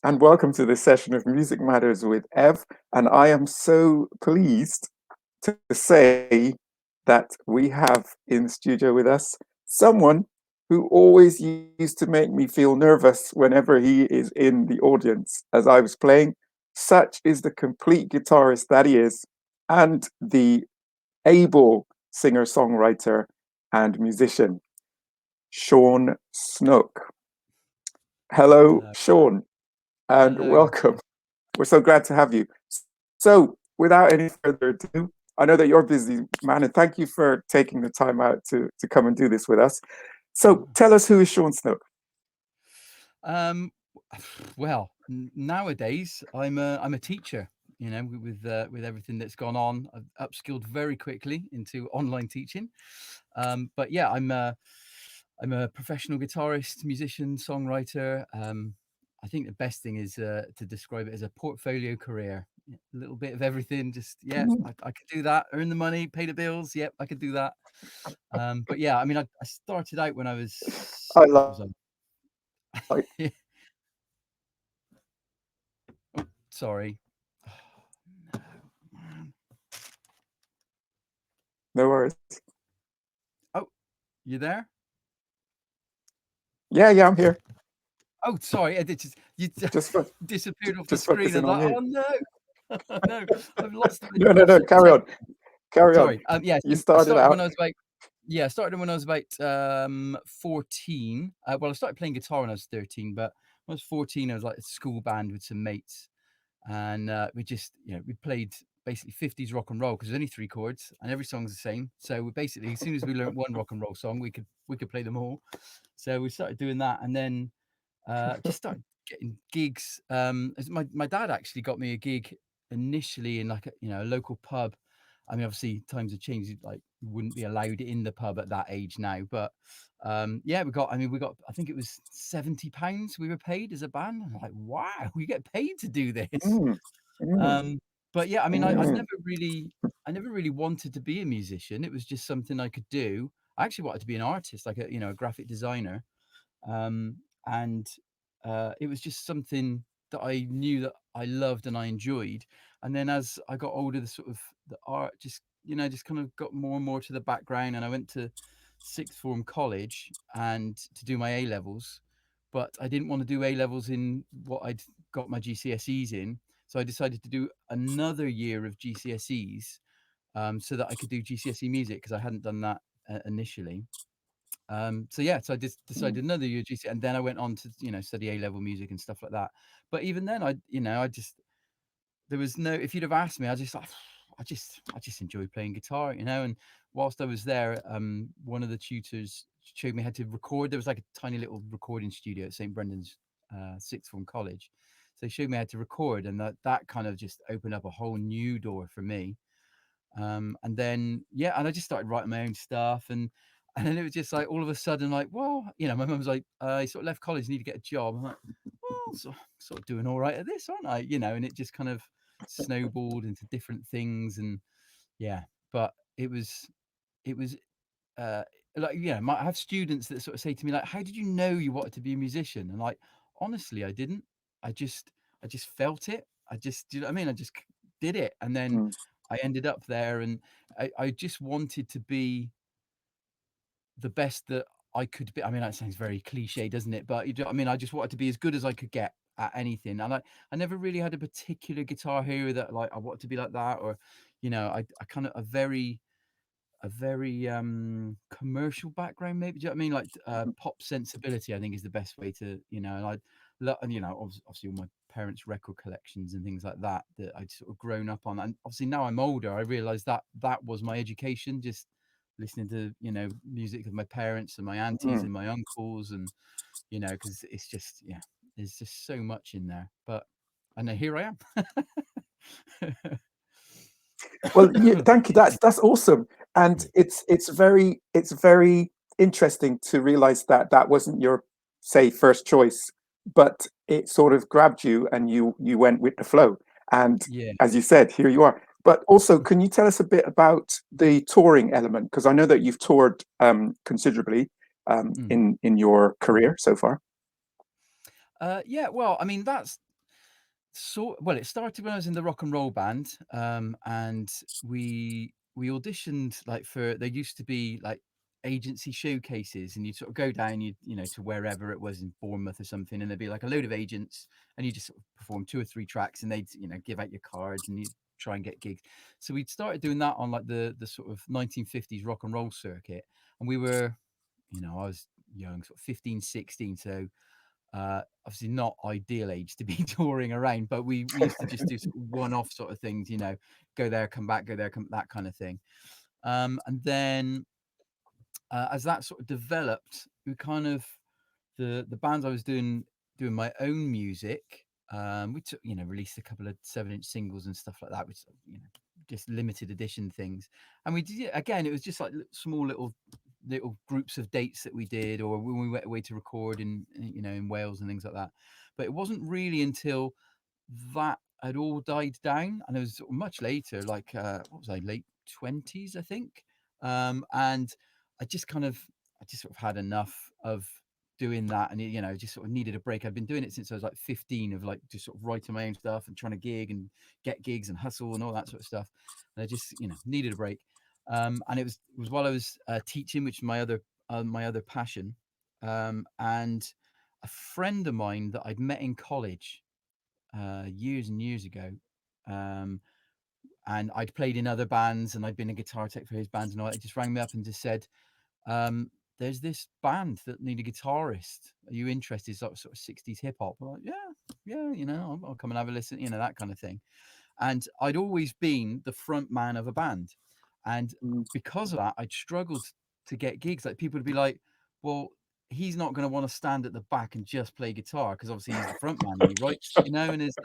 and welcome to this session of Music Matters with Ev. And I am so pleased to say that we have in the studio with us someone who always used to make me feel nervous whenever he is in the audience as I was playing. Such is the complete guitarist that he is, and the able singer songwriter and musician, Sean Snook. Hello, Hello. Sean, and Hello. welcome. We're so glad to have you. So, without any further ado, I know that you're a busy man, and thank you for taking the time out to come and do this with us. So, Oh. tell us, who is Sean Snook? Um, Nowadays I'm a teacher. With everything that's gone on, I've upskilled very quickly into online teaching. But yeah, I'm a professional guitarist, musician, songwriter. I think the best thing is to describe it as a portfolio career. Yeah, a little bit of everything. Just yeah, Mm, I could do that. Earn the money, pay the bills. Yep, I could do that. But yeah, I mean, I started out when I was I what was like. I? Sorry. No, man. No worries. Oh, you there? Yeah, yeah, I'm here. Oh, sorry. You Just fo- disappeared off the just screen. I focusing was on like, you. oh no, no, I've lost him. No, no, I've no. sort of Carry on. Carry on. sorry. Yeah. You So I started started when out. I was about 14. Well, I started playing guitar when I was 13, but when I was 14, I was like a school band with some mates, and we just we played basically 50s rock and roll because there's only three chords and every song's the same. So we basically, as soon as we learned one rock and roll song, we could play them all. So we started doing that, and then just started getting gigs. As my dad actually got me a gig initially in like a local pub. I mean, obviously times have changed. Like you wouldn't be allowed in the pub at that age now, but yeah, we got. I think it was £70 we were paid as a band. I'm like, wow, we get paid to do this. Mm, mm, Um, but yeah, I mean, mm, I never really wanted to be a musician. It was just something I could do. I actually wanted to be an artist, like a graphic designer. And it was just something that I knew that I loved and I enjoyed. And then as I got older, the art just kind of got more and more to the background. And I went to sixth form college and to do my A levels, but I didn't want to do A levels in what I'd got my GCSEs in. So I decided to do another year of GCSEs, so that I could do GCSE music because I hadn't done that initially. So yeah, so I just mm. decided another year GC, and then I went on to study A level music and stuff like that. But even then, I just there was no. If you'd have asked me, I just like, I just enjoy playing guitar. And whilst I was there, one of the tutors showed me how to record. There was like a tiny little recording studio at St Brendan's sixth form college. So he showed me how to record, and that kind of just opened up a whole new door for me. And then yeah, and I just started writing my own stuff, and then it was just like all of a sudden, like, well, my mum was like, "I sort of left college, need to get a job." I'm like, "Well, sort of doing all right at this, aren't I?" And it just kind of snowballed into different things, and yeah, but it was uh, like I have students that sort of say to me like, "How did you know you wanted to be a musician?" And like, honestly, I didn't. I just I just felt it. Do you know what I mean? I just did it, and then Mm. I ended up there, and I just wanted to be the best that I could be. I mean, that sounds very cliche, doesn't it? But I mean, I just wanted to be as good as I could get at anything. And I never really had a particular guitar hero that like I wanted to be like that, or I kind of a very commercial background, maybe. Do you know what I mean? Like pop sensibility, I think is the best way to, and and obviously all my parents' record collections and things like that I'd sort of grown up on. And obviously now I'm older, I realized that that was my education, just listening to, music of my parents and my aunties Mm. and my uncles, and because it's just, yeah, there's just so much in there. But I know here I am. Well, yeah, thank you. Excuse me. That's awesome, and it's very interesting to realize that that wasn't your, say, first choice, but it sort of grabbed you, and you went with the flow. And Yeah. as you said, here you are. But also, can you tell us a bit about the touring element? Because I know that you've toured considerably Mhm. in your career so far. Yeah, well, I mean, Well, it started when I was in the rock and roll band, and we auditioned like for there used to be like agency showcases, and you'd sort of go down, to wherever it was in Bournemouth or something, and there'd be like a load of agents, and you just sort of perform 2 or 3 tracks, and they'd give out your cards, and you try and get gigs. So we'd started doing that on like the sort of 1950s rock and roll circuit, and we were, I was young, sort of 15, 16, so obviously not ideal age to be touring around, but we used to just do sort of one-off sort of things, go there, come back, go there, come that kind of thing. And then as that sort of developed, we kind of the bands I was doing my own music. We took, released a couple of 7-inch singles and stuff like that, which just limited edition things. And we did it again. It was just like small little groups of dates that we did, or when we went away to record in Wales and things like that. But it wasn't really until that had all died down, and it was sort of much later, like what was I, late 20s, I think. And I just kind of, I just sort of had enough of doing that, and just sort of needed a break. I'd been doing it since I was like 15, of like just sort of writing my own stuff and trying to gig and get gigs and hustle and all that sort of stuff. And I just needed a break. And it was while I was teaching, which is my other passion. And a friend of mine that I'd met in college years and years ago. Um, and I'd played in other bands, and I'd been a guitar tech for his bands and all that. He just rang me up and just said, "There's this band that need a guitarist. Are you interested?" Sort of 60s hip hop. I'm like, yeah, I'll come and have a listen, that kind of thing. And I'd always been the front man of a band, and Mm. because of that, I'd struggled to get gigs. Like people would be like, "Well, he's not going to want to stand at the back and just play guitar because obviously he's the front man and he writes, and there's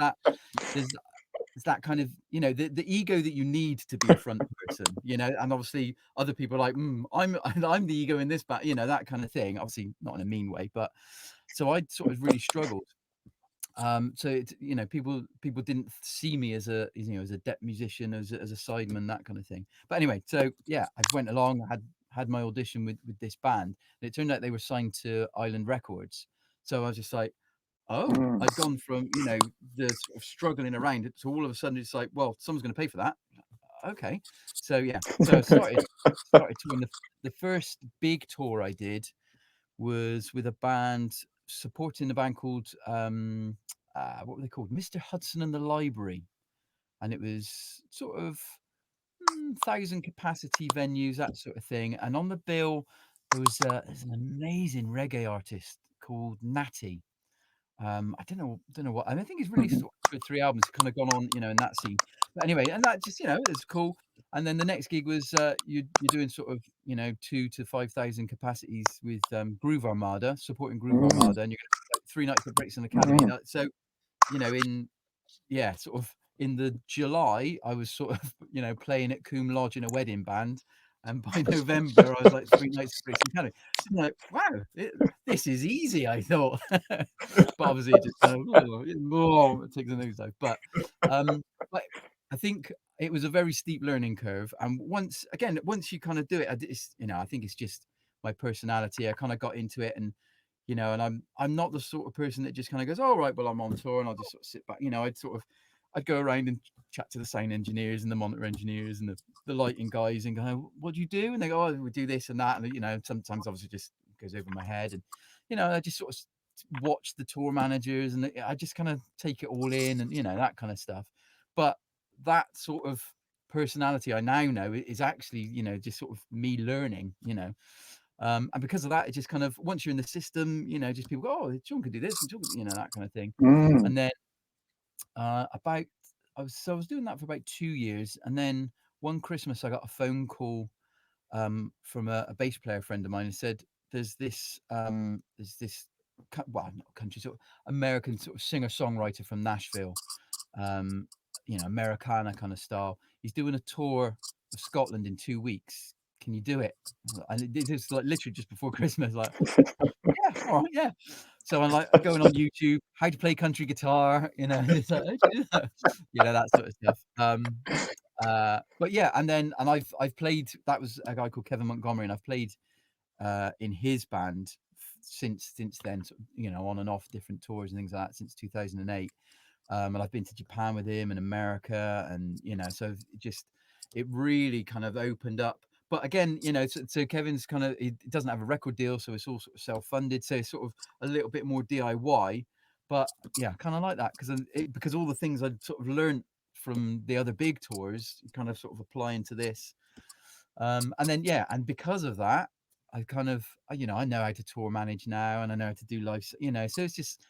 it's that kind of, the ego that you need to be a front person, and obviously other people are like, I'm the ego in this, but that kind of thing. Obviously not in a mean way, but so I sort of really struggled. So it, people didn't see me as as a depth musician, as a sideman, that kind of thing. But anyway, so yeah, I went along, had my audition with this band, and it turned out they were signed to Island Records. So I was just like, oh, Mm. I'd gone from, the sort of struggling around it to all of a sudden it's like, well, someone's going to pay for that. Okay. So yeah. So I started touring. The first big tour I did was with a band, supporting a band called what were they called? Mr. Hudson and the Library. And it was sort of 1,000 capacity venues, that sort of thing. And on the bill there's an amazing reggae artist called Natty. I don't know what, and I think he's released Mhm. sort of 2 or 3 albums, kind of gone on, in that scene. But anyway, and that just, it's cool. And then the next gig was you're doing sort of 2 to 5,000 capacities with Groove Armada, supporting Groove Mm. Armada, and you're gonna like 3 nights at Brixton Academy. Mhm. So in yeah, sort of in the July, I was sort of, playing at Coombe Lodge in a wedding band. And by November, I was like 3 nights at Brixton Academy. So I'm like, wow, this is easy, I thought. But obviously it just kind of, it takes a nosedive. Um, but I think it was a very steep learning curve. And once you kind of do it, I think it's just my personality. I kind of got into it, and I'm not the sort of person that just kind of goes, "All right, well, I'm on tour," and I'll just sort of sit back. I'd go around and chat to the sound engineers and the monitor engineers and the lighting guys and go, "What do you do?" And they go, "Oh, we do this and that." And sometimes obviously just goes over my head, and I just sort of watch the tour managers, and I just kind of take it all in, and that kind of stuff. But that sort of personality I now know is actually just sort of me learning, and because of that, it just kind of, once you're in the system, just people go, "Oh, John could do this," and John could, that kind of thing. Mm. And then about I was doing that for about 2 years, and then one Christmas I got a phone call from a bass player friend of mine, who said, there's this well, not country, sort of American sort of singer songwriter from Nashville, um, Americana kind of style. He's doing a tour of Scotland in 2 weeks. Can you do it? And it was like literally just before Christmas. Like, yeah, all right, yeah. So I'm like going on YouTube, how to play country guitar, it's like, that sort of stuff. But yeah, and I've played. That was a guy called Kevin Montgomery, and I've played in his band since then. On and off different tours and things like that since 2008. And I've been to Japan with him and America, and so it really kind of opened up. But again, so Kevin's kind of, he doesn't have a record deal, so it's all sort of self-funded, so it's sort of a little bit more DIY. But yeah, kind of like that because all the things I'd sort of learned from the other big tours kind of sort of apply into this. And then yeah, and because of that, I kind of I know how to tour manage now, and I know how to do live, so it's just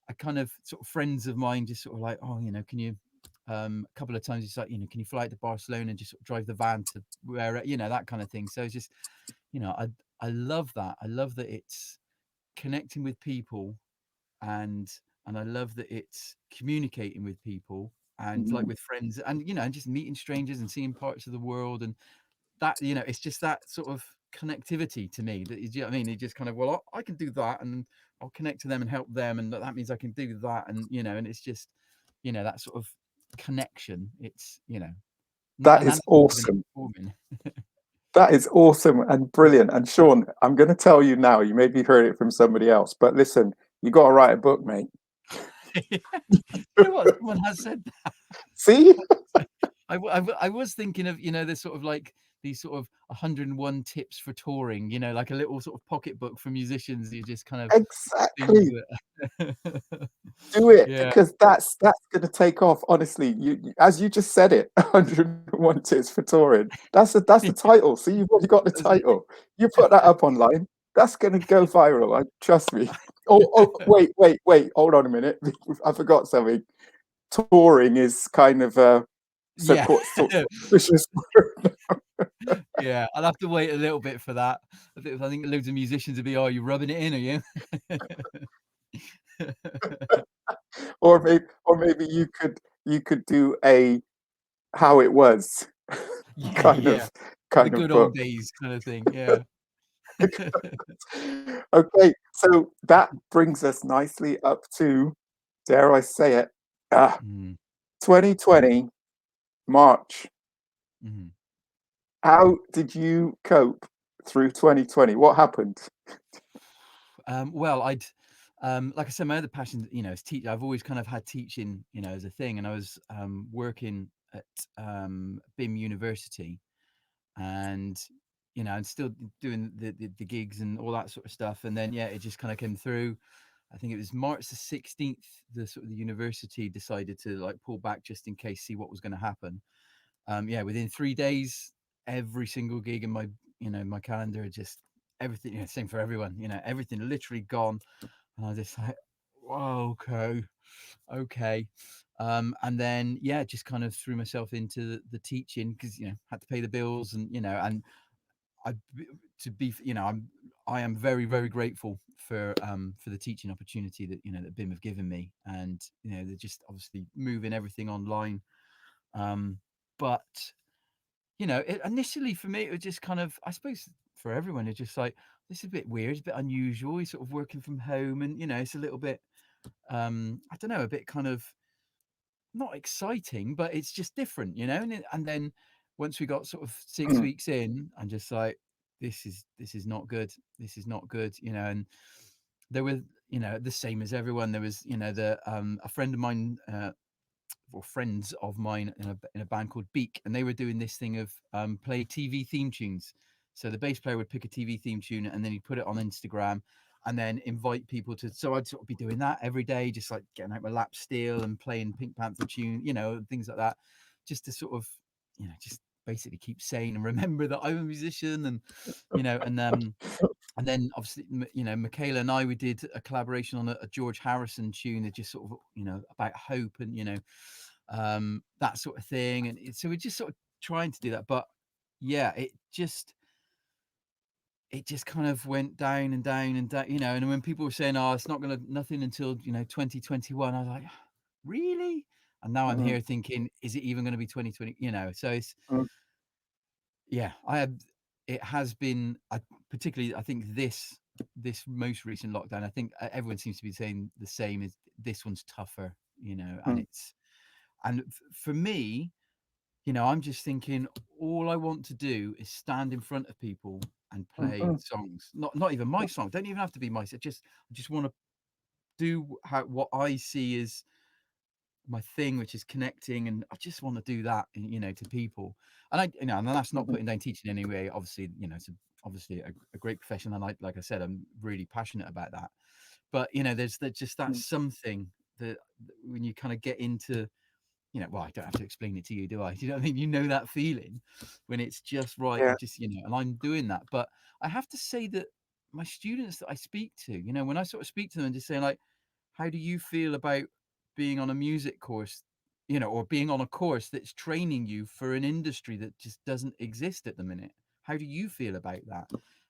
I kind of sort of friends of mine just sort of like, oh, can you a couple of times it's like, can you fly out to Barcelona and just sort of drive the van to where, that kind of thing. So it's just, I love that. I love that it's connecting with people, and I love that it's communicating with people, and like Mm. with friends, and and just meeting strangers and seeing parts of the world, and that, it's just that sort of connectivity to me that, you know what I mean? It just kind of, well, I can do that, and I'll connect to them and help them, and that means I can do that, and and it's just, that sort of connection. It's, not, That and is that's not even awesome. performing. That is awesome and brilliant. And Sean, I'm going to tell you now, you maybe heard it from somebody else, but listen, you got to write a book, mate. You know what? Someone has said that. See? I was thinking of, the sort of like these sort of 101 tips for touring, like a little sort of pocketbook for musicians. You just kind of spin Exactly. to it. Do it, Yeah. because that's going to take off. Honestly, as you just said it, 101 tips for touring. That's the title. See, you've already got the title. You put that up online, that's going to go viral. Trust me. Oh, wait. Hold on a minute. I forgot something. Touring is kind of a Yeah. suspicious word. Yeah, I'll have to wait a little bit for that. I think loads of musicians will be, "Oh, you rubbing it in, are you?" Or maybe you could do a how it was Yeah, kind yeah. of The kind of good old book. days kind of thing, yeah. Okay, so that brings us nicely up to, dare I say it, ah, Mm, 2020 March. mhm. How did you cope through 2020? What happened? Well, like I said, my other passion, is teach. I've always kind of had teaching, as a thing, and I was working at BIM University, and I'm still doing the gigs and all that sort of stuff. And then yeah, it just kind of came through. I think it was March the 16th. The sort of the university decided to like pull back just in case, see what was going to happen. Yeah, within 3 days, every single gig in my calendar, just everything. Same for everyone. Everything literally gone. And I was just like, "Whoa, okay." And then yeah, just kind of threw myself into the teaching because had to pay the bills, and and I to be I am very, very grateful for the teaching opportunity that that BIM have given me, and they're just obviously moving everything online. But initially for me, it was just kind of, I suppose for everyone, it's just like, this is a bit weird, it's a bit unusual. You're sort of working from home, and it's a little bit, I don't know, a bit kind of not exciting, but it's just different, and then once we got sort of 6 weeks in, I'm just like, this is not good. This is not good, and there were, the same as everyone. There was, a friend of mine, or friends of mine in a band called Beak, and they were doing this thing of play TV theme tunes. So the bass player would pick a TV theme tune, and then he'd put it on Instagram, and then invite people to. So I'd sort of be doing that every day, just like getting out my lap steel and playing Pink Panther tune, things like that, just to sort of, just basically keep sane and remember that I'm a musician, and and then obviously, Michaela and I, we did a collaboration on a George Harrison tune that just sort of, about hope, and, that sort of thing. And so we're just sort of trying to do that. But yeah, it just kind of went down and down and down, and when people were saying, oh, it's not going to, nothing until, 2021, I was like, really? And now I'm Mm, here thinking, is it even going to be 2020? So it's, mm, yeah, it has been, particularly, I think this most recent lockdown, I think everyone seems to be saying the same, is this one's tougher, and mm, it's, and for me, I'm just thinking, all I want to do is stand in front of people and play mhm, songs, not even my song, don't even have to be my, I just want to do what I see as my thing, which is connecting, and I just want to do that, to people. And and that's not Mhm. putting down teaching in any way. Obviously, it's obviously a great profession, and like I said, I'm really passionate about that. But there's just that Mm. something that when you kind of get into, well, I don't have to explain it to you, do I? Do you know what I mean? You know that feeling when it's just right. I Yeah. just, and I'm doing that. But I have to say that my students that I speak to, when I sort of speak to them and just say like, how do you feel about being on a music course, or being on a course that's training you for an industry that just doesn't exist at the minute? How do you feel about that?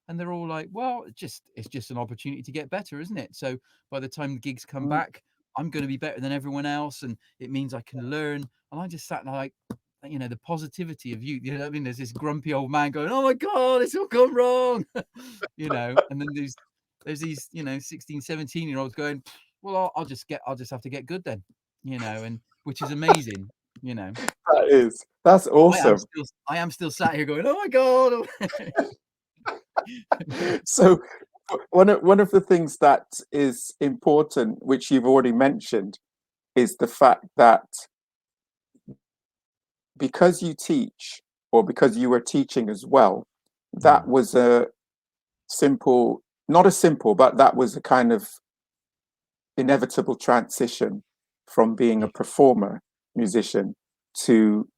And they're all like, well, it's just an opportunity to get better, isn't it? So by the time the gigs come Mm. back, I'm going to be better than everyone else, and it means I can learn. And I just sat there like, the positivity of you. You know what I mean? There's this grumpy old man going, "Oh my God, it's all gone wrong," and then there's these 16, 17 year olds going, "Well, I'll just have to get good then," and which is amazing. You know, That's awesome. I am still sat here going, "Oh my God." So one of the things that is important, which you've already mentioned, is the fact that because you teach, or because you were teaching as well, that Mm, was a simple, not a simple, but that was a kind of inevitable transition from being a yeah. performer musician to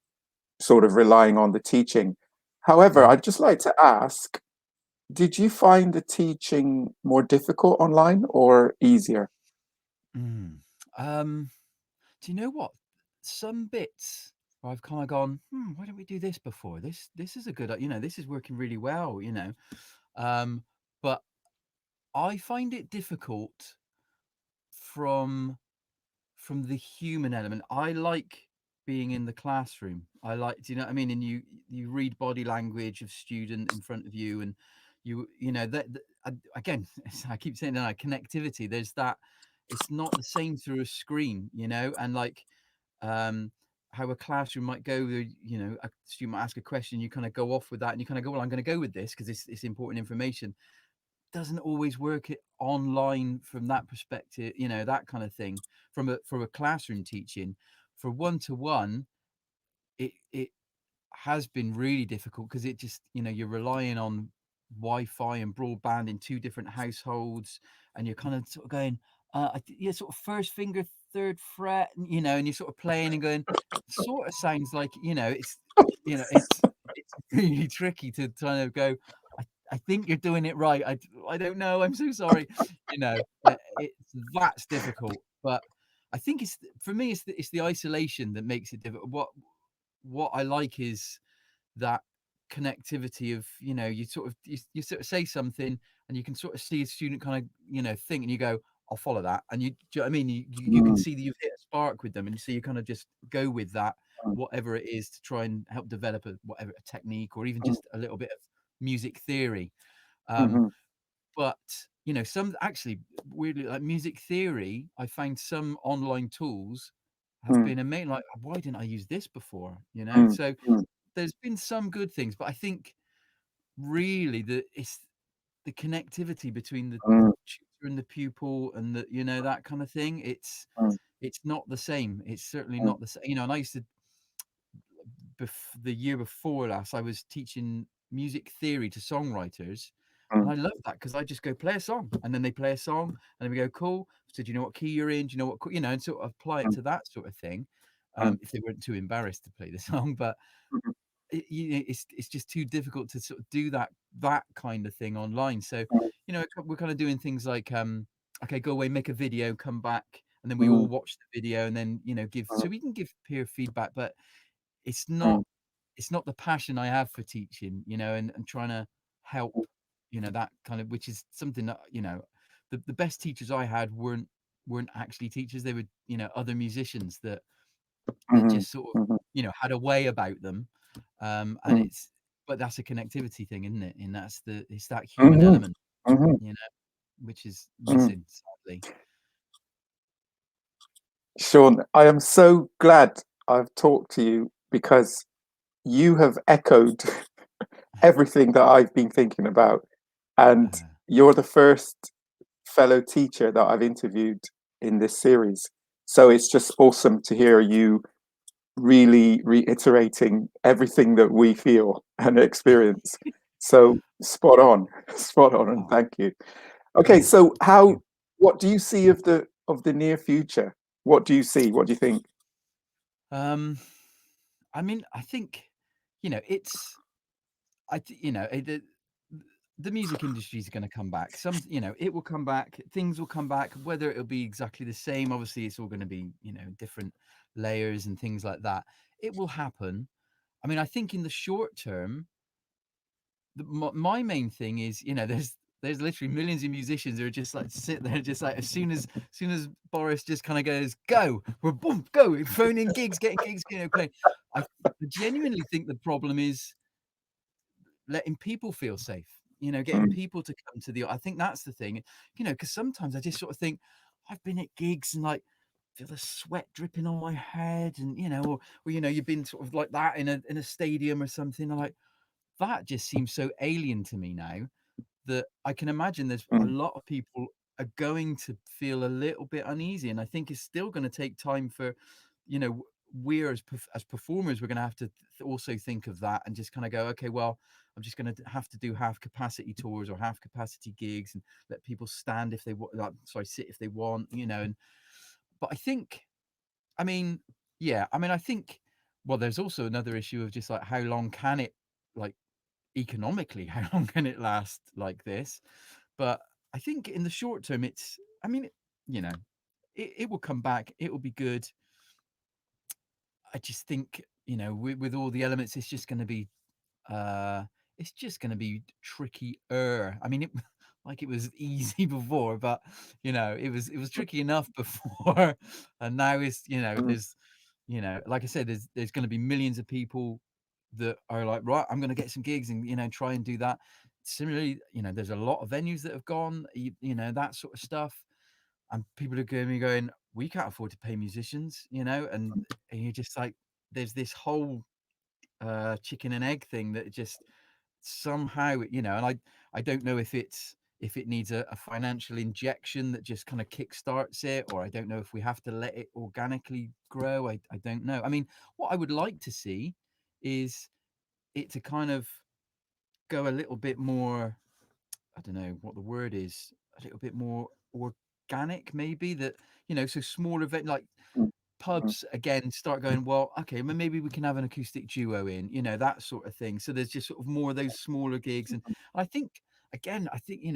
sort of relying on the teaching. However, Mhm. I'd just like to ask, did you find the teaching more difficult online or easier? Mm. Um, do you know what? Some bits where I've kind of gone, why don't we do this before? This is a good, this is working really well. Um, but I find it difficult from the human element. I like being in the classroom. Do you know what I mean? And you read body language of student in front of you, and again, I keep saying that connectivity. There's that. It's not the same through a screen, and like um, how a classroom might go. A student might ask a question, you kind of go off with that, and you kind of go, well, I'm going to go with this because it's important information. Doesn't always work it online from that perspective, that kind of thing. From a classroom teaching, for one to one, it has been really difficult because it just, you're relying on Wi-Fi and broadband in two different households, and you're kind of sort of going, yeah, sort of first finger, third fret, and you're sort of playing and going, sort of sounds like, it's really tricky to kind of go, I, I think you're doing it right. I don't know. I'm so sorry. That's difficult, but I think for me, it's the isolation that makes it difficult. What I like is that connectivity of, you sort of say something, and you can sort of see a student kind of, think, and you go, I'll follow that. And do you know what I mean? You can Mm, see that you've hit a spark with them, and so you kind of just go with that, mm, whatever it is, to try and help develop a technique, or even mm, just a little bit of music theory. Um, mhm, but some actually, weirdly, like music theory, I find some online tools have mm, been amazing. Like, why didn't I use this before? mm, So mm, there's been some good things, but I think really it's the connectivity between the mm, tutor and the pupil, and that kind of thing. mm, It's not the same. It's certainly mm, not the same. And I used to, the year before last, I was teaching music theory to songwriters, and mm, I love that because I just go play a song, and then they play a song, and then we go, cool. So do you know what key you're in? Do you know what and sort of apply it mm, to that sort of thing. mm, If they weren't too embarrassed to play the song, but mhm, it's just too difficult to sort of do that kind of thing online. So, mm, we're kind of doing things like, okay, go away, make a video, come back, and then we mm, all watch the video, and then give, mm, so we can give peer feedback. But it's not mm, it's not the passion I have for teaching, and trying to help, that kind of, which is something that, the best teachers I had weren't actually teachers. They were, other musicians that mhm, just sort of, mhm, had a way about them. And mm, but that's a connectivity thing, isn't it? And it's that human mhm, element, mhm, you know, which is mm. missing, sadly. Sean, I am so glad I've talked to you because you have echoed everything that I've been thinking about. And Uh, you're the first fellow teacher that I've interviewed in this series. So it's just awesome to hear you really reiterating everything that we feel and experience. So spot on, and Oh, thank you. Okay, brilliant. so Thank you. what do you see of the near future? What do you see? What do you think? Um, I mean, I think, it's the music industry is going to come back. It will come back. Things will come back. Whether it'll be exactly the same, obviously, it's all going to be different layers and things like that. It will happen. I mean, I think in the short term, my main thing is, there's literally millions of musicians who are just like sit there, just like as soon as Boris just kind of goes, go, we're boom, go, phoning gigs, getting gigs, playing. I genuinely think the problem is letting people feel safe, getting Mm, people to come to I think that's the thing, because sometimes I just sort of think, I've been at gigs and like feel the sweat dripping on my head, and or you've been sort of like that in a stadium or something. I'm like, that just seems so alien to me now that I can imagine there's a mm, lot of people are going to feel a little bit uneasy, and I think it's still going to take time for, we're as performers, we're going to have to also think of that and just kind of go, okay, well, I'm just going to have to do half capacity tours or half capacity gigs and let people stand if they want, like, sorry, sit if they want, and but I think, I mean, yeah, I mean, I think, well, there's also another issue of just like how long can it, like, economically, how long can it last like this? But I think in the short term, I mean, you know, it will come back. It will be good. I just think, with all the elements, uh, it's just going to be trickier. I mean, like it was easy before, but it was tricky enough before, and now mm, like I said, there's going to be millions of people that are like, right, I'm going to get some gigs and try and do that. Similarly, there's a lot of venues that have gone, that sort of stuff, and people are going to be going, we can't afford to pay musicians, and you're just like, there's this whole chicken and egg thing that just somehow, and I don't know if it needs a financial injection that just kind of kickstarts it, or I don't know if we have to let it organically grow. I don't know. I mean, what I would like to see is it to kind of go a little bit more, I don't know what the word is, a little bit more organic, maybe, that, so smaller event, like mm, mm, pubs again start going, well, okay, maybe we can have an acoustic duo in, that sort of thing. So there's just sort of more of those smaller gigs. And I think, again,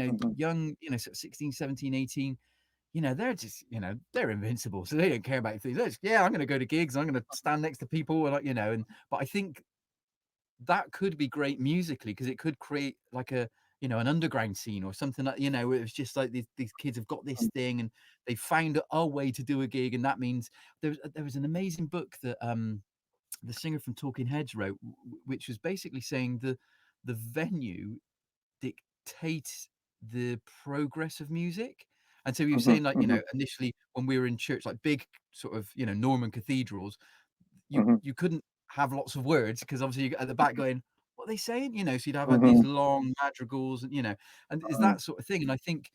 mhm, young, sort of 16, 17, 18, they're just, they're invincible. So they don't care about things. Yeah, I'm going to go to gigs. I'm going to stand next to people, and like, but I think that could be great musically, because it could create like an underground scene or something, like, where it was just like these kids have got this mm, thing and they found a way to do a gig. And that means there was an amazing book that the singer from Talking Heads wrote, which was basically saying the venue dictates the progress of music. And so he was mhm, saying, like, mhm, initially when we were in church, like big sort of Norman cathedrals, you mhm, you couldn't have lots of words, because obviously you at the back going, "What are they saying?" So you'd have, like, these mhm, long madrigals, and, and it's mm, that sort of thing. And I think,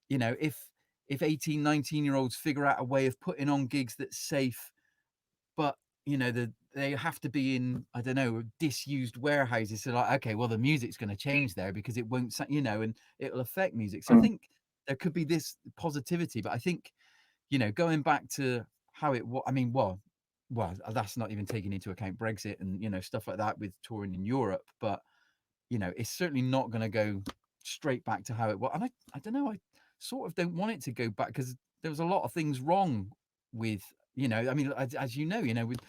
if 18, 19-year-olds figure out a way of putting on gigs that's safe, but, they have to be in, I don't know, disused warehouses. So, like, okay, well, the music's gonna change there because it won't and it'll affect music. So I mm, think there could be this positivity, but I think, going back to how it was, I mean, well, that's not even taking into account Brexit and, stuff like that with touring in Europe, but, it's certainly not going to go straight back to how it was. And I don't know, I sort of don't want it to go back, because there was a lot of things wrong with, I mean, as with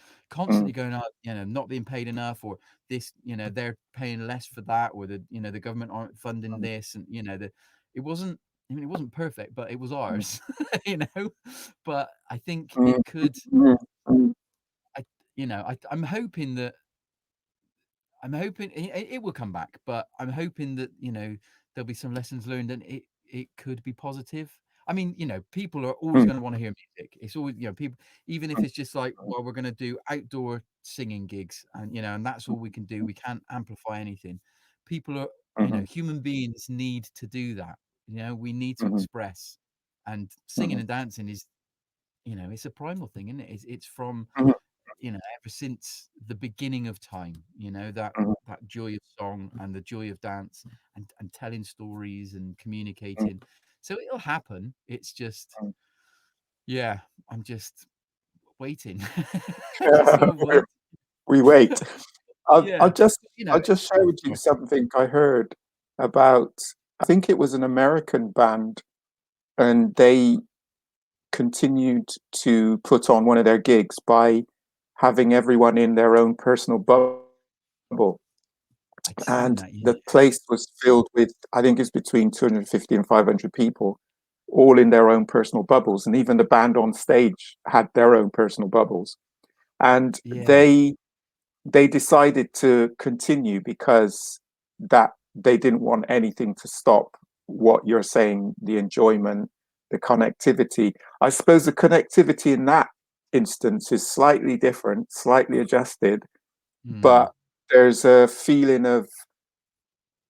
mm, constantly going out, not being paid enough, or this, they're paying less for that, or the government aren't funding mm, this, and, it wasn't, I mean, it wasn't perfect, but it was mm, ours, you know, but I think mm, it could, mm, mm, I, I'm hoping that it will come back, but I'm hoping that, there'll be some lessons learned, and it could be positive. I mean, people are always mm, going to want to hear music. It's always, people, even if it's just like, well, we're going to do outdoor singing gigs, and, and that's all we can do. We can't amplify anything. People are, mhm, human beings need to do that. We need to mhm, express, and singing mhm, and dancing is, it's a primal thing, isn't it? It's from, mhm, ever since the beginning of time, that mhm, that joy of song and the joy of dance and telling stories and mhm, communicating. So it'll happen. It's just, mhm. yeah, I'm just waiting. Just sort of wait. We wait. I'll, I'll Yeah. just You know, I'll just share oh, with you God. something I heard about. I think it was an American band, and they continued to put on one of their gigs by having everyone in their own personal bubble. I'd seen And that. Yeah. the place was filled with, I think it's between 250 and 500 people, all in their own personal bubbles. And even the band on stage had their own personal bubbles. And Yeah. they decided to continue because that they didn't want anything to stop what you're saying, the enjoyment, the connectivity. I suppose the connectivity in that instance is slightly different, slightly adjusted, Hmm. but there's a feeling of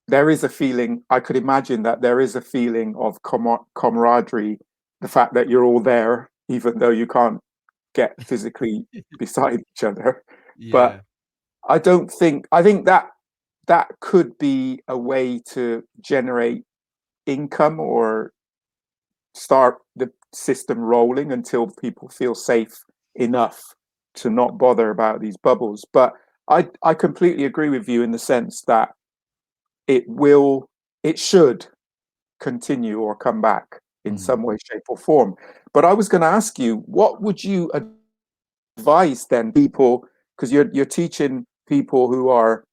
there is a feeling, I could imagine that there is a feeling of camaraderie, the fact that you're all there, even though you can't get physically beside each other. But Yeah. I think that that could be a way to generate income or start the system rolling until people feel safe enough to not bother about these bubbles. But I completely agree with you in the sense that it will, it should continue or come back in Hmm. some way, shape, or form. But I was going to ask you, what would you advise then people, because you're teaching people who are,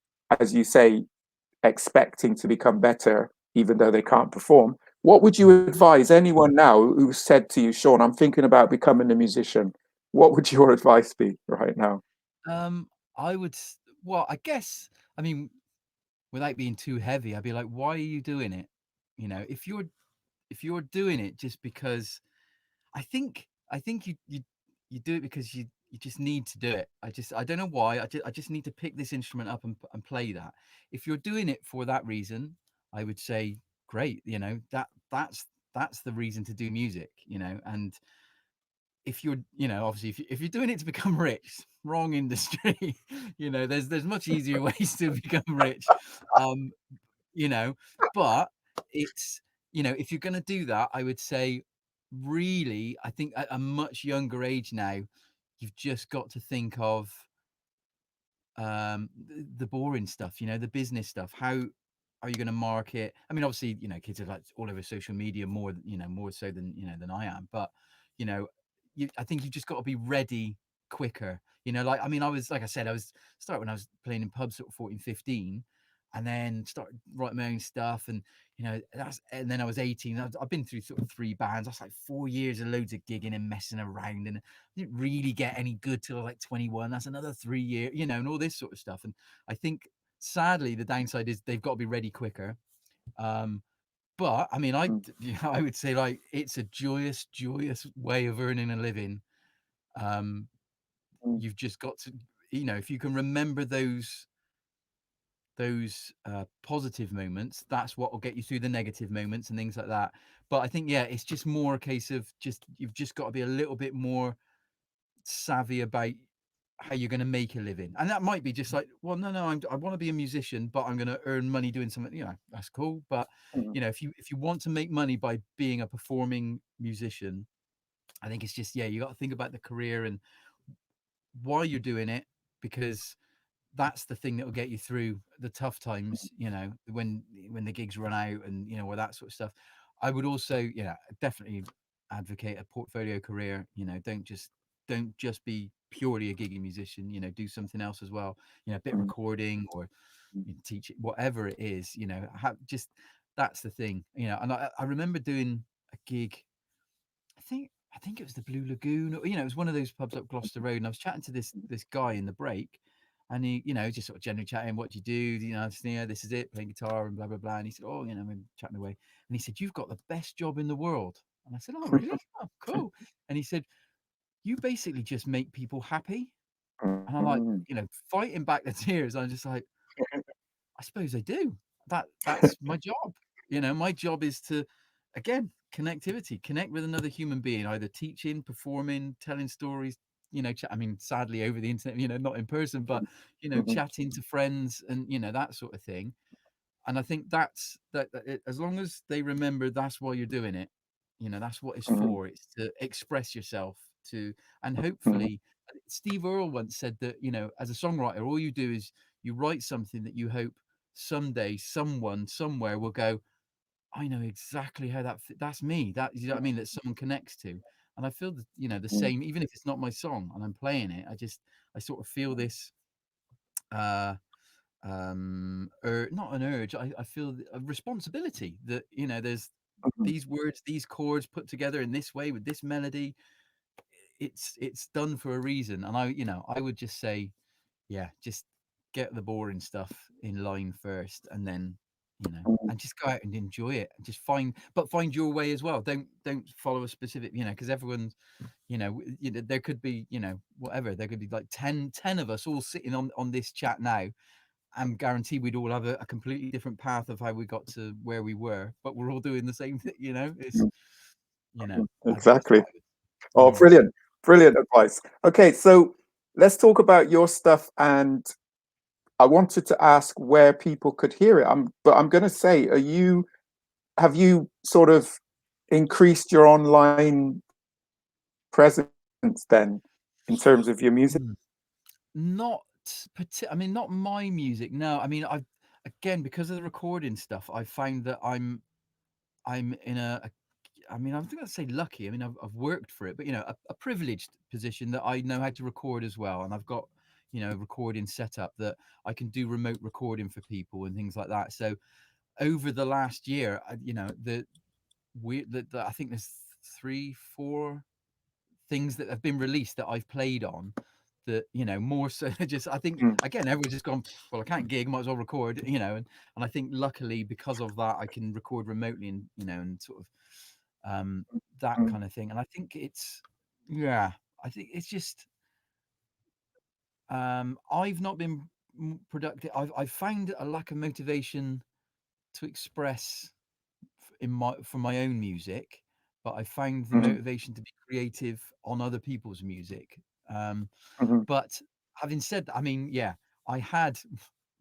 as you say, expecting to become better, even though they can't perform. What would you Hmm. advise anyone now who said to you, Sean, I'm thinking about becoming a musician? What would your advice be right now? Um, I would, well, I guess, I mean, without being too heavy, I'd be like, why are you doing it? If you're doing it just because I think you do it because you just need to do it. I don't know why. I just need to pick this instrument up and play that. If you're doing it for that reason, I would say great. That's the reason to do music. And if you're obviously if you're doing it to become rich, wrong industry. There's much easier ways to become rich. Um, you know, but it's, if you're going to do that, I would say, really, I think at a much younger age now, you've just got to think of the boring stuff, the business stuff. How are you going to market? I mean, obviously, kids are like all over social media more, more so than than I am. But you know, I think you just got to be ready quicker. Like, I mean, I was, like I said, I was started when I was playing in pubs sort of 14, 15, and then started writing my own stuff. And and then I was 18. I've been through sort of three bands. That's like 4 years of loads of gigging and messing around, and didn't really get any good till like 21. That's another 3 year, and all this sort of stuff. And I think, sadly, the downside is they've got to be ready quicker. Um, but I mean, Mm, I would say, like, it's a joyous, joyous way of earning a living. Um, mm, you've just got to, if you can remember those positive moments, that's what will get you through the negative moments and things like that. But I think, yeah, it's just more a case of just you've just got to be a little bit more savvy about how you're going to make a living. And that might be just like, well, no, I want to be a musician, but I'm going to earn money doing something. That's cool. But mm, if you want to make money by being a performing musician, I think it's just, yeah, you got to think about the career and why you're doing it, because that's the thing that will get you through the tough times, when the gigs run out, and or that sort of stuff. I would also, definitely advocate a portfolio career. Don't just be purely a giggy musician. Do something else as well. A bit of mm, recording, or teach it, whatever it is. Have just That's the thing. And I remember doing a gig. I think it was the Blue Lagoon. Or, it was one of those pubs up Gloucester Road, and I was chatting to this guy in the break, and he, just sort of generally chatting, "What do you do? I just, this is it, playing guitar and blah blah blah." And he said, "Oh, we're chatting away," and he said, "You've got the best job in the world." And I said, "Oh, really? Oh, cool." And he said, "You basically just make people happy." And I'm like, mm, fighting back the tears. I'm just like, I suppose I do. That's my job. My job is to, again, connectivity, connect with another human being, either teaching, performing, telling stories, I mean, sadly over the internet, not in person, but, Mhm, chatting to friends and, that sort of thing. And I think as long as they remember that's why you're doing it, that's what it's mhm, for. It's to express yourself and mhm, hopefully, Steve Earle once said that, as a songwriter, all you do is you write something that you hope someday someone somewhere will go, I know exactly how that's me. That, you know what I mean? That someone connects to. And I feel that, the mhm, same, even if it's not my song and I'm playing it, I sort of feel this, uh, not an urge. I feel a responsibility that, there's mhm, these words, these chords put together in this way with this melody. It's done for a reason. And I would just say, yeah, just get the boring stuff in line first, and then, mhm, and just go out and enjoy it. And just find your way as well. Don't follow a specific, because everyone's, there could be, whatever. There could be like ten of us all sitting on this chat now. I'm guaranteed we'd all have a completely different path of how we got to where we were, but we're all doing the same thing. It's, mhm, mhm. that's Exactly. what I would. Oh, Yeah. brilliant. Brilliant advice. Okay, so let's talk about your stuff. And I wanted to ask where people could hear it. But I'm going to say, have you sort of increased your online presence then in terms of your music? Hmm. Not I mean, not my music. No, I mean, again, because of the recording stuff, I find that I'm in I mean, I think I'd say lucky. I mean, I've worked for it, but a privileged position that I know how to record as well, and I've got, recording set up that I can do remote recording for people and things like that. So over the last year, I think there's 3, 4 things that have been released that I've played on, that, more so just, I think, Mm, again, everyone's just gone, well, I can't gig, might as well record, and I think luckily because of that I can record remotely, and and sort of, that mm, kind of thing. And I think it's, yeah, I think it's just, I've not been productive. I've found a lack of motivation to express for my own music, but I found the mhm, motivation to be creative on other people's music. Um, mhm. but having said that, I mean, yeah, I had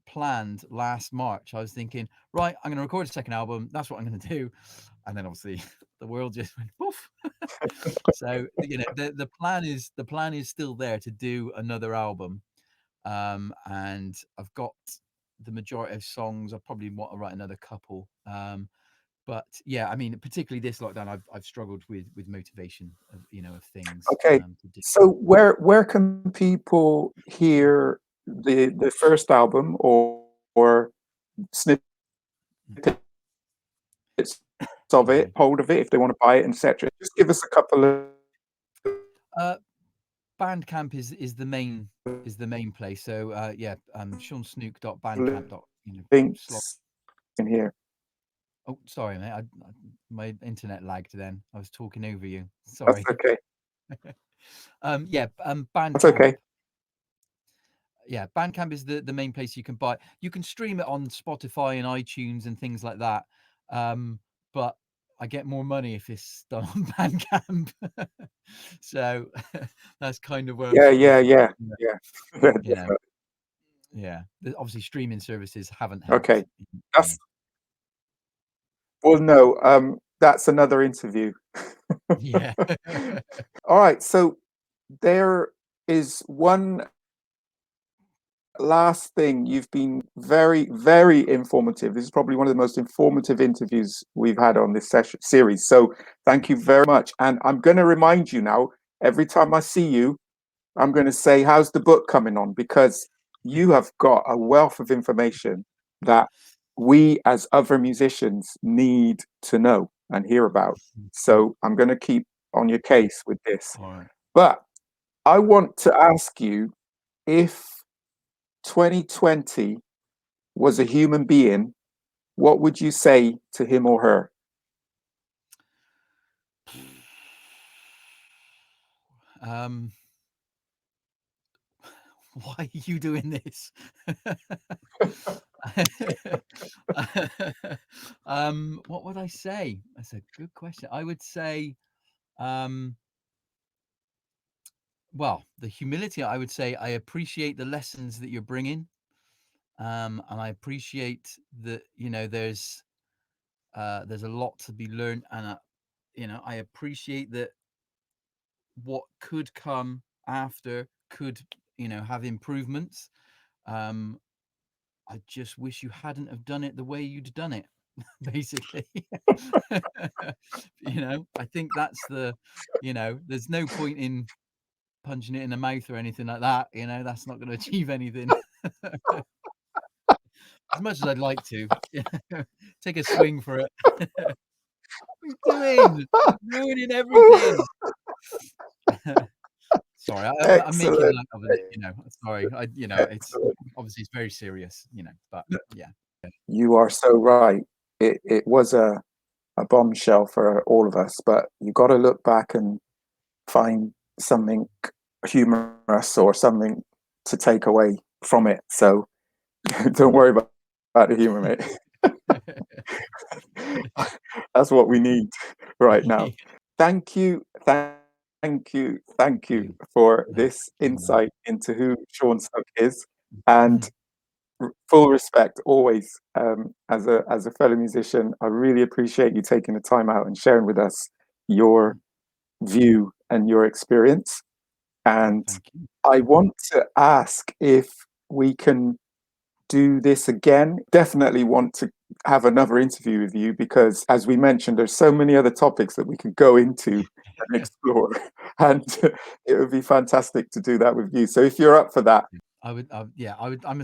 planned last March. I was thinking, right, I'm going to record a second album. That's what I'm going to do. And then obviously the world just went poof. So the plan is still there to do another album. And I've got the majority of songs. I probably want to write another couple. But yeah, I mean, particularly this lockdown, I've struggled with motivation of, of things, Okay. to do. So where can people hear the first album or snippets of it, Okay. hold of it if they want to buy it, etc. Just give us a couple of Uh, Bandcamp is the main place. So yeah, seansnook.bandcamp dot, slot. links in here. Oh, sorry, mate. My internet lagged then. I was talking over you. That's Sorry. okay. Yeah, That's Bandcamp. okay. Yeah, Bandcamp is the main place you can buy. You can stream it on Spotify and iTunes and things like that. But I get more money if it's done on Bandcamp. So that's kind of where I'm Yeah, sort of, yeah, yeah, you know, yeah. Yeah, you know, definitely. yeah. Obviously, streaming services haven't helped. Okay. That's well, no, that's another interview. Yeah. All right. So there is one last thing. You've been very, very informative. This is probably one of the most informative interviews we've had on this session series. So thank you very much. And I'm going to remind you now, every time I see you, I'm going to say, how's the book coming on? Because you have got a wealth of information that we as other musicians need to know and hear about. So I'm going to keep on your case with this. All right. But I want to ask you, if 2020 was a human being, what would you say to him or her? Um, why are you doing this? What would I say? That's a good question. I would say, um, well, the humility. I would say I appreciate the lessons that you're bringing, and I appreciate that there's a lot to be learned, and I appreciate that what could come after could have improvements. Um, I just wish you hadn't have done it the way you'd done it, basically. I think that's there's no point in punching it in the mouth or anything like that. That's not going to achieve anything. As much as I'd like to, take a swing for it. What are you doing? You're ruining everything. Sorry, I'm making Excellent. light of it. Sorry, it's Excellent. obviously it's very serious. But yeah. You are so right. It was a bombshell for all of us, but you got to look back and find something humorous or something to take away from it. So don't worry about the humor, mate. That's what we need right now. Thank you, thank you for No, this you, man. insight into who Sean Snook is, and full respect always. As a fellow musician, I really appreciate you taking the time out and sharing with us your view and your experience. And Thank you. I want to ask if we can do this again. Definitely want to have another interview with you because, as we mentioned, there's so many other topics that we could go into and explore, and it would be fantastic to do that with you. So, if you're up for that, Yeah, I would. I'm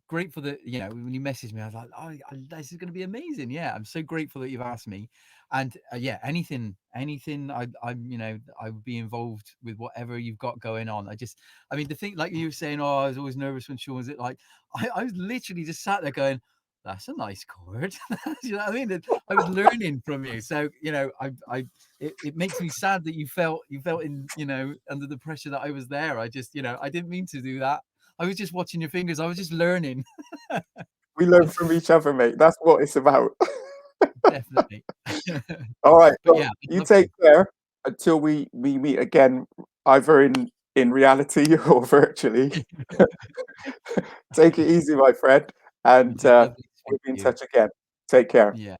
grateful that when you messaged me, I was like, oh, this is going to be amazing. Yeah, I'm so grateful that you've asked me, and yeah, anything, I would be involved with whatever you've got going on. I mean, the thing, like you were saying, oh, I was always nervous when Sean was it. Like, I was literally just sat there going, that's a nice chord. You know what I mean? I was learning from you, so it makes me sad that you felt in under the pressure that I was there. I just I didn't mean to do that. I was just watching your fingers. I was just learning. we learn from each other, mate. That's what it's about. Definitely. All right. But Well, yeah, I'd you love to. take care until we meet again, either in reality or virtually. Take it easy, my friend, and Will do. Lovely to we'll speak be in to you. touch again. Take care. Yeah.